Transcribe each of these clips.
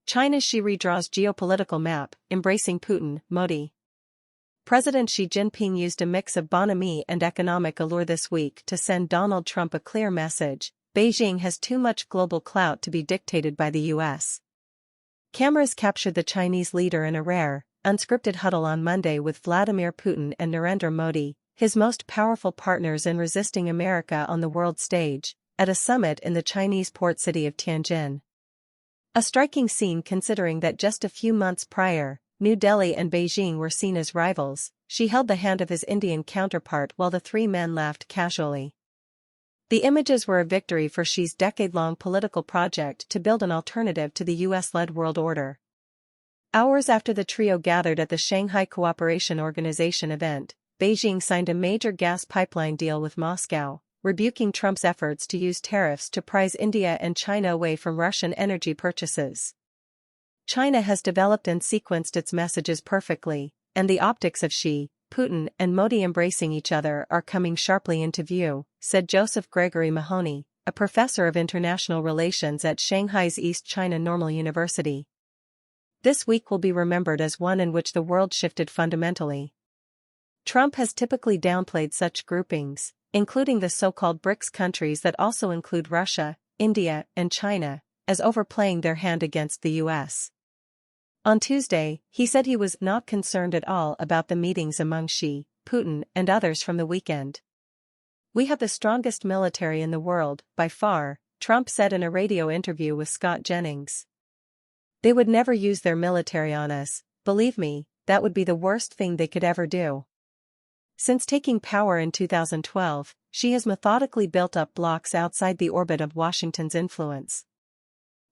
China's Xi redraws geopolitical map, embracing Putin, Modi. President Xi Jinping used a mix of bonhomie and economic allure this week to send Donald Trump a clear message: Beijing has too much global clout to be dictated by the U.S. Cameras captured the Chinese leader in a rare, unscripted huddle on Monday with Vladimir Putin and Narendra Modi, his most powerful partners in resisting America on the world stage, at a summit in the Chinese port city of Tianjin. A striking scene considering that just a few months prior, New Delhi and Beijing were seen as rivals. Xi held the hand of his Indian counterpart while the three men laughed casually. The images were a victory for Xi's decade-long political project to build an alternative to the US-led world order. Hours after the trio gathered at the Shanghai Cooperation Organization event, Beijing signed a major gas pipeline deal with Moscow, rebuking Trump's efforts to use tariffs to prise India and China away from Russian energy purchases. China has developed and sequenced its messages perfectly, and the optics of Xi, Putin and Modi embracing each other are coming sharply into view, said Joseph Gregory Mahoney, a professor of international relations at Shanghai's East China Normal University. This week will be remembered as one in which the world shifted fundamentally. Trump has typically downplayed such groupings, including the so-called BRICS countries that also include Russia, India, and China, as overplaying their hand against the U.S. On Tuesday, he said he was not concerned at all about the meetings among Xi, Putin, and others from the weekend. "We have the strongest military in the world, by far," Trump said in a radio interview with Scott Jennings. "They would never use their military on us, believe me, that would be the worst thing they could ever do." Since taking power in 2012, Xi has methodically built up blocs outside the orbit of Washington's influence.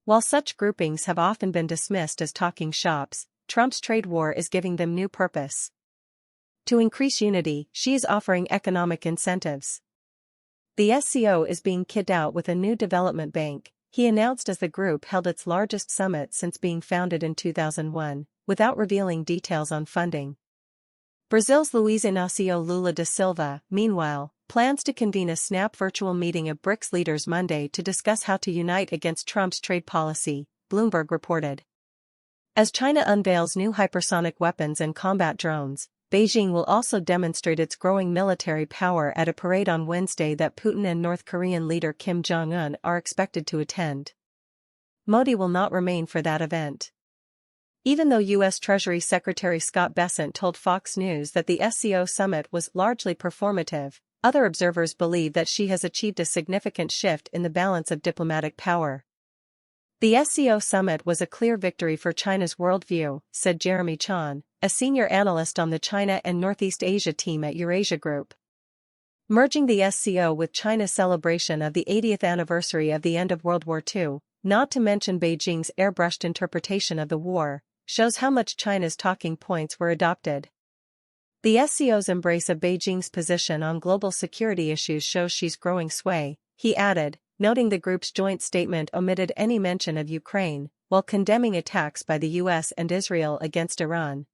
While such groupings have often been dismissed as talking shops, Trump's trade war is giving them new purpose. To increase unity, Xi is offering economic incentives. The SCO is being kitted out with a new development bank, he announced as the group held its largest summit since being founded in 2001, without revealing details on funding. Brazil's Luiz Inácio Lula da Silva, meanwhile, plans to convene a snap virtual meeting of BRICS leaders Monday to discuss how to unite against Trump's trade policy, Bloomberg reported. As China unveils new hypersonic weapons and combat drones, Beijing will also demonstrate its growing military power at a parade on Wednesday that Putin and North Korean leader Kim Jong-un are expected to attend. Modi will not remain for that event. Even though U.S. Treasury Secretary Scott Bessent told Fox News that the SCO summit was largely performative, other observers believe that Xi has achieved a significant shift in the balance of diplomatic power. "The SCO summit was a clear victory for China's worldview," said Jeremy Chan, a senior analyst on the China and Northeast Asia team at Eurasia Group. Merging the SCO with China's celebration of the 80th anniversary of the end of World War II, not to mention Beijing's airbrushed interpretation of the war, shows how much China's talking points were adopted. The SCO's embrace of Beijing's position on global security issues shows Xi's growing sway, he added, noting the group's joint statement omitted any mention of Ukraine, while condemning attacks by the US and Israel against Iran.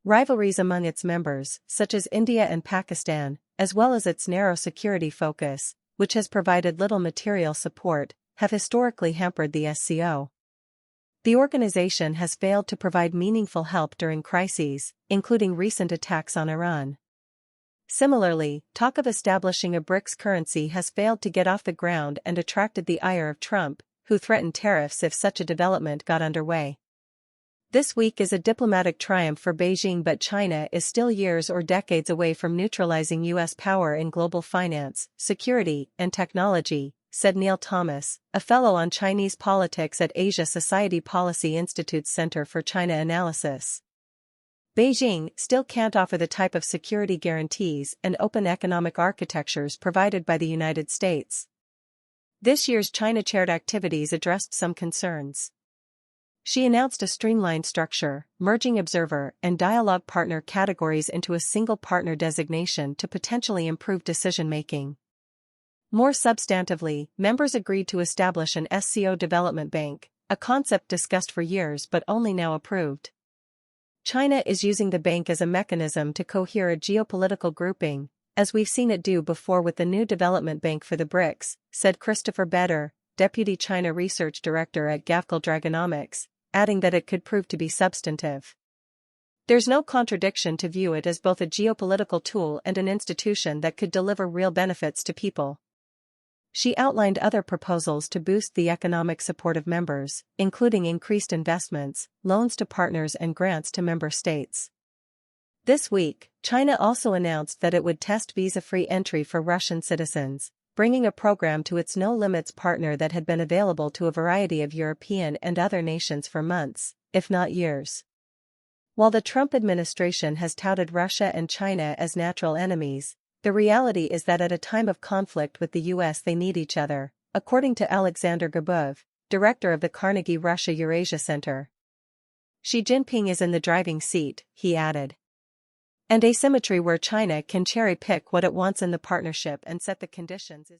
Rivalries among its members, such as India and Pakistan, as well as its narrow security focus, which has provided little material support, have historically hampered the SCO. The organization has failed to provide meaningful help during crises, including recent attacks on Iran. Similarly, talk of establishing a BRICS currency has failed to get off the ground and attracted the ire of Trump, who threatened tariffs if such a development got underway. This week is a diplomatic triumph for Beijing, but China is still years or decades away from neutralizing U.S. power in global finance, security, and technology, said Neil Thomas, a fellow on Chinese politics at Asia Society Policy Institute's Center for China Analysis. Beijing still can't offer the type of security guarantees and open economic architectures provided by the United States. This year's China-chaired activities addressed some concerns. Xi announced a streamlined structure, merging observer and dialogue partner categories into a single partner designation to potentially improve decision-making. More substantively, members agreed to establish an SCO development bank, a concept discussed for years but only now approved. China is using the bank as a mechanism to cohere a geopolitical grouping, as we've seen it do before with the new development bank for the BRICS, said Christopher Better, Deputy China Research Director at Gafkel Dragonomics, adding that it could prove to be substantive. There's no contradiction to view it as both a geopolitical tool and an institution that could deliver real benefits to people. She outlined other proposals to boost the economic support of members, including increased investments, loans to partners and grants to member states. This week, China also announced that it would test visa-free entry for Russian citizens, bringing a program to its no-limits partner that had been available to a variety of European and other nations for months, if not years. While the Trump administration has touted Russia and China as natural enemies, the reality is that at a time of conflict with the U.S. they need each other, according to Alexander Gabov, director of the Carnegie Russia-Eurasia Center. Xi Jinping is in the driving seat, he added. And asymmetry where China can cherry-pick what it wants in the partnership and set the conditions is